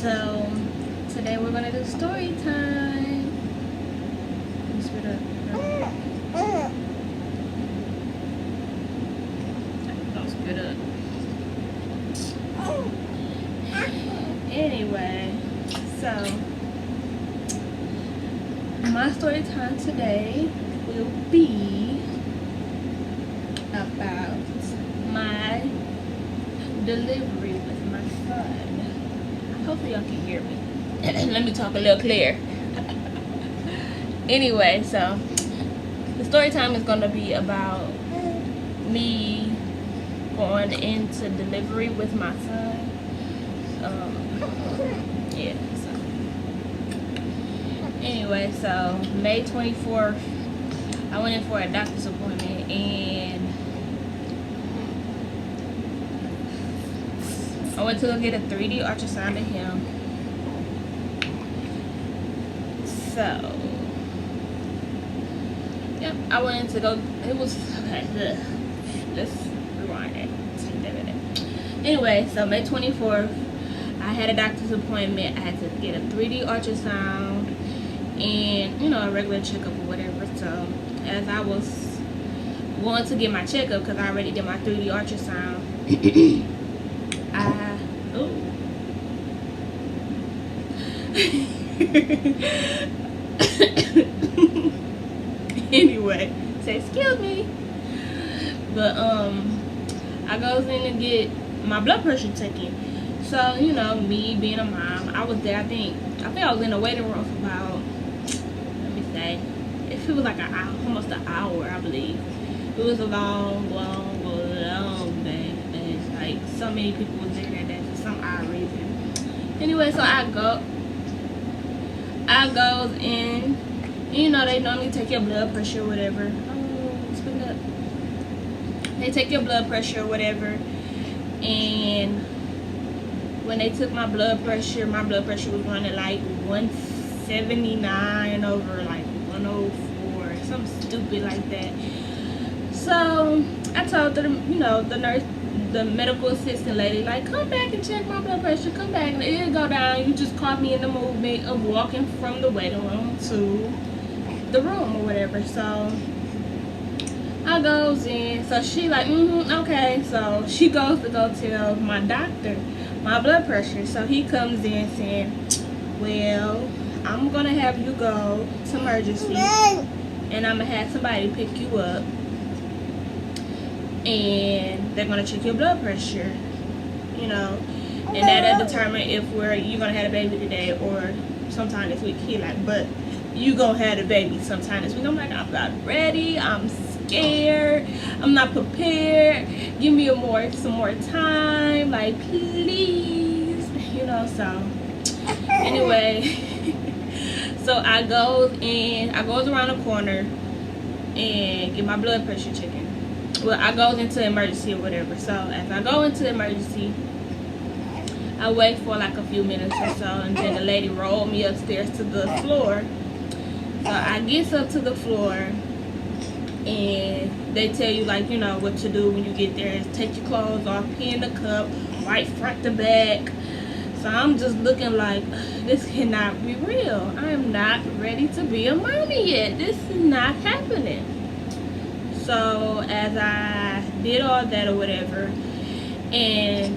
So today we're gonna do story time. Spit up. Don't spit up. Anyway, so my story time today will be about my delivery with my son. Hopefully y'all can hear me. Let me talk a little clear. Anyway, so the story time is going to be about me going into delivery with my son. Yeah, so anyway, so May 24th I went in for a doctor's appointment, and I went to go get a 3D ultrasound of him. So yep, I went in to go. It was okay. Let's rewind it. Anyway, so May 24th I had a doctor's appointment. I had to get a 3D ultrasound and, you know, a regular checkup or whatever. So as I was going to get my checkup, because I already did my 3D ultrasound, anyway, say excuse me. But I goes in to get my blood pressure taken. So, you know, me being a mom, I was there. I think I was in the waiting room for about, let me say, if it was like almost an hour, I believe. It was a long day. And like so many people was there that day for some odd reason. Anyway, so I goes in. You know, they normally take your blood pressure or whatever. Oh, spin up. They take your blood pressure or whatever. And when they took my blood pressure was running like 179 over like 104, something stupid like that. So I told them, you know, the nurse, the medical assistant lady, like, come back and check my blood pressure, come back, and it'll go down. You just caught me in the movement of walking from the waiting room to the room or whatever. So I goes in. So she like, okay. So she goes to go tell my doctor my blood pressure. So he comes in saying, well, I'm gonna have you go to emergency, and I'm gonna have somebody pick you up, and they're gonna check your blood pressure, you know, and that'll determine if you're gonna have a baby today or sometime this week. He like, but you gonna have a baby sometime this week. I'm like, I'm not ready, I'm scared, I'm not prepared, give me some more time, like, please, you know. So anyway, so I goes around the corner and get my blood pressure checked. Well, I goes into emergency or whatever. So as I go into emergency, I wait for like a few minutes or so, and then the lady rolled me upstairs to the floor. So I gets up to the floor, and they tell you, like, you know, what to do when you get there is take your clothes off, pee in the cup, wipe front to back. So I'm just looking like, this cannot be real. I am not ready to be a mommy yet. This is not happening. So as I did all that or whatever, and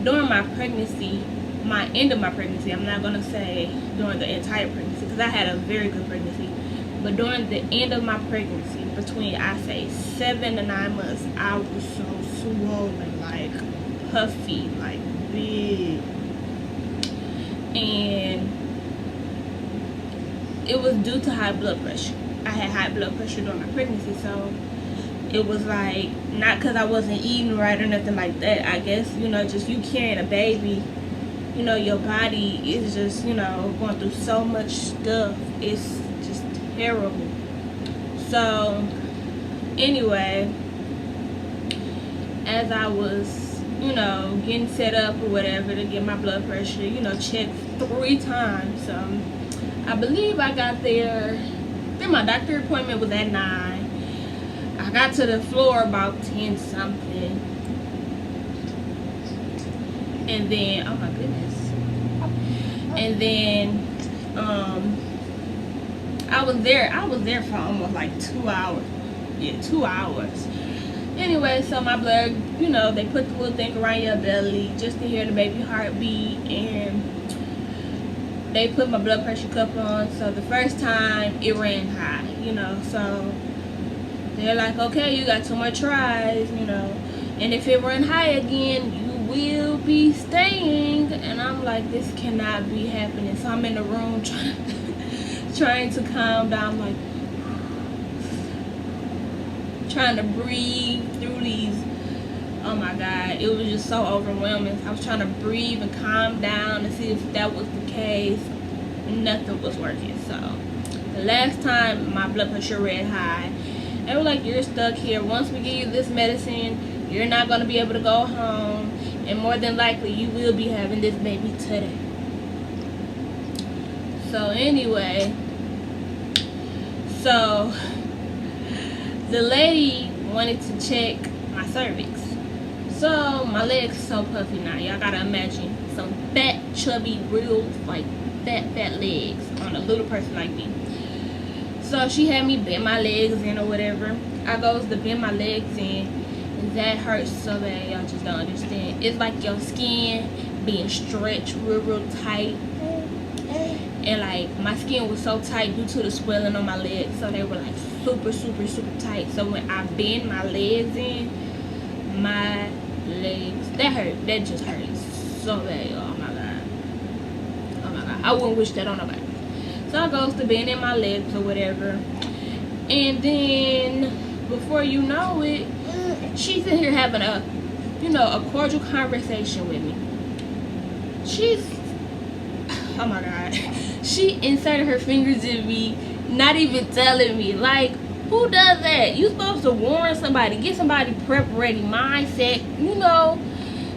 during my pregnancy, my end of my pregnancy, I'm not going to say during the entire pregnancy, because I had a very good pregnancy, but during the end of my pregnancy, between, I say, 7 to 9 months, I was so swollen, like puffy, like big. And it was due to high blood pressure. I had high blood pressure during my pregnancy, so it was like, not because I wasn't eating right or nothing like that. I guess, you know, just you carrying a baby, you know, your body is just, you know, going through so much stuff. It's just terrible. So anyway, as I was, you know, getting set up or whatever to get my blood pressure, you know, checked 3 times. I believe I got there. Then my doctor appointment was at 9. I got to the floor about 10 something. And then, oh my goodness. And then I was there for almost like 2 hours. Yeah, 2 hours. Anyway, so my blood, you know, they put the little thing around your belly just to hear the baby heartbeat, and they put my blood pressure cuff on. So the first time it ran high, you know, so they're like, okay, you got 2 more tries, you know, and if it run high again, you will be staying. And I'm like, this cannot be happening. So I'm in the room trying to calm down, like trying to breathe through these. Oh my God, it was just so overwhelming. I was trying to breathe and calm down to see if that was the case. Nothing was working. So the last time my blood pressure ran high, they were like, you're stuck here. Once we give you this medicine, you're not going to be able to go home, and more than likely you will be having this baby today. So anyway, so the lady wanted to check my cervix. So my legs so puffy now. Y'all gotta imagine some fat, chubby, real like fat legs on a little person like me. So she had me bend my legs in or whatever. I goes to bend my legs in, and that hurts so bad. Y'all just don't understand. It's like your skin being stretched real tight. And like my skin was so tight due to the swelling on my legs, so they were like super tight. So when I bend my legs in, my legs, that just hurts so bad. Oh my God, I wouldn't wish that on nobody. So I goes to bend in my legs or whatever, and then before you know it, she's in here having a, you know, a cordial conversation with me. Oh my God, she inserted her fingers in me, not even telling me. Like, who does that? You supposed to warn somebody, get somebody prep ready, mindset, you know.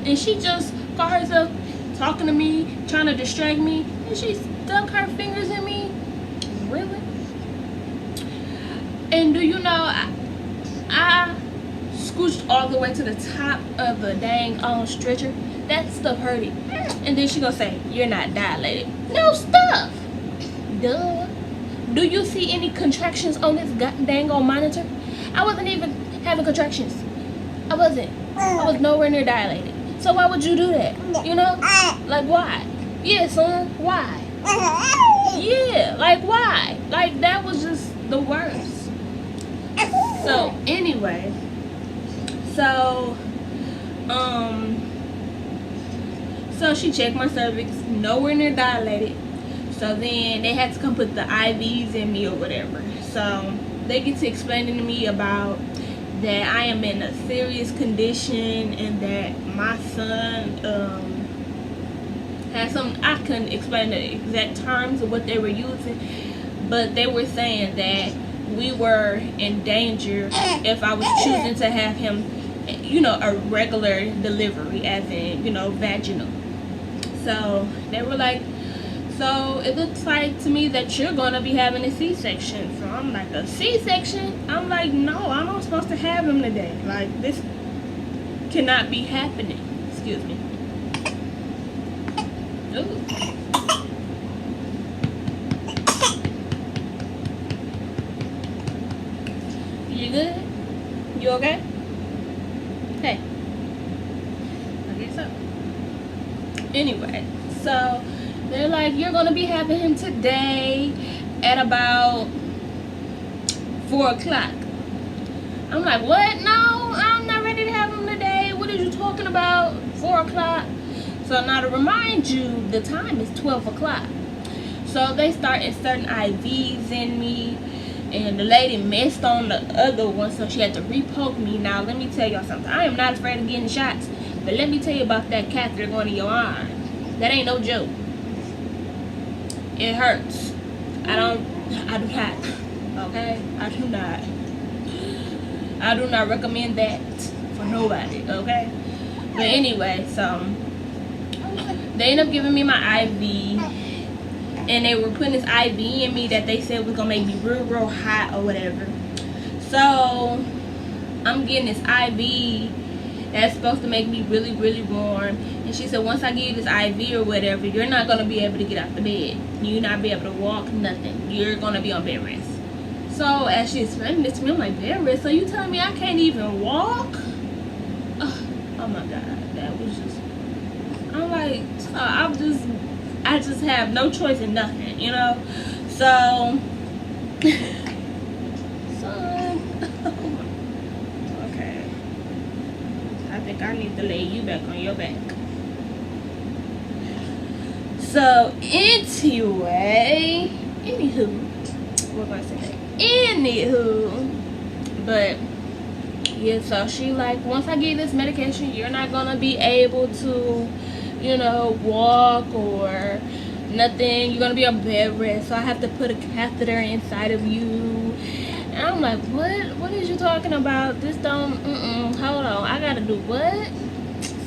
And she just caught herself talking to me, trying to distract me, and she stuck her fingers in me. Really? And do you know, I scooched all the way to the top of the dang stretcher. That stuff hurted. And then she gonna say, you're not dilated. No stuff. Duh. Do you see any contractions on this dang old monitor? I wasn't even having contractions. I was nowhere near dilated. So why would you do that? You know? Like, why? Yeah, son, why? Yeah, like, why? Like, that was just the worst. So anyway, so she checked my cervix, nowhere near dilated. So then they had to come put the IVs in me or whatever. So they get to explaining to me about that I am in a serious condition, and that my son had some, I couldn't explain the exact terms of what they were using, but they were saying that we were in danger if I was choosing to have him, you know, a regular delivery, as in, you know, vaginal. So they were like, so it looks like to me that you're gonna be having a C-section. So I'm like, a C-section? I'm like, no, I'm not supposed to have him today. Like, this cannot be happening. Excuse me. Ooh. You good? You okay? Hey. I guess so. Anyway, so they're like, you're gonna be having him today at about 4 o'clock. I'm like, what? No, I'm not ready to have him today. What are you talking about? 4 o'clock? So now to remind you, the time is 12 o'clock. So they start inserting IVs in me, and the lady messed on the other one, so she had to repoke me. Now let me tell y'all something. I am not afraid of getting shots, but let me tell you about that catheter going in your arm. That ain't no joke. It hurts. I do not. Okay? I do not recommend that for nobody, okay? But anyway, so they ended up giving me my IV, and they were putting this IV in me that they said was gonna make me real hot or whatever. So I'm getting this IV, That's supposed to make me really, really warm. And she said, once I give you this IV or whatever, you're not going to be able to get out the bed. You're not be able to walk, nothing. You're going to be on bed rest. So as she's explaining this to me, I'm like, bed rest? So you telling me I can't even walk? Oh my God. That was just, I'm like, I just have no choice in nothing, you know? So, okay. I think I need to lay you back on your back. So, anyway, what was I saying? But, yeah, so she like, once I give you this medication, you're not gonna be able to, you know, walk or nothing. You're gonna be on bed rest, so I have to put a catheter inside of you. And I'm like, what is you talking about? This don't, hold on, I gotta do what?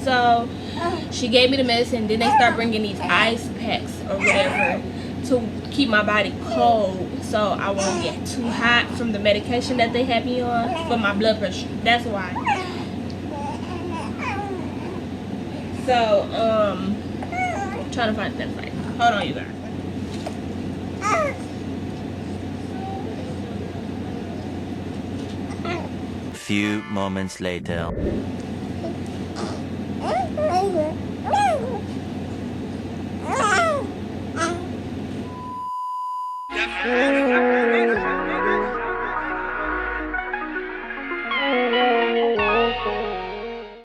So she gave me the medicine. Then they start bringing these ice packs or whatever to keep my body cold, so I won't get too hot from the medication that they have me on for my blood pressure. That's why. So I'm trying to find that right. Hold on, you guys. Few moments later.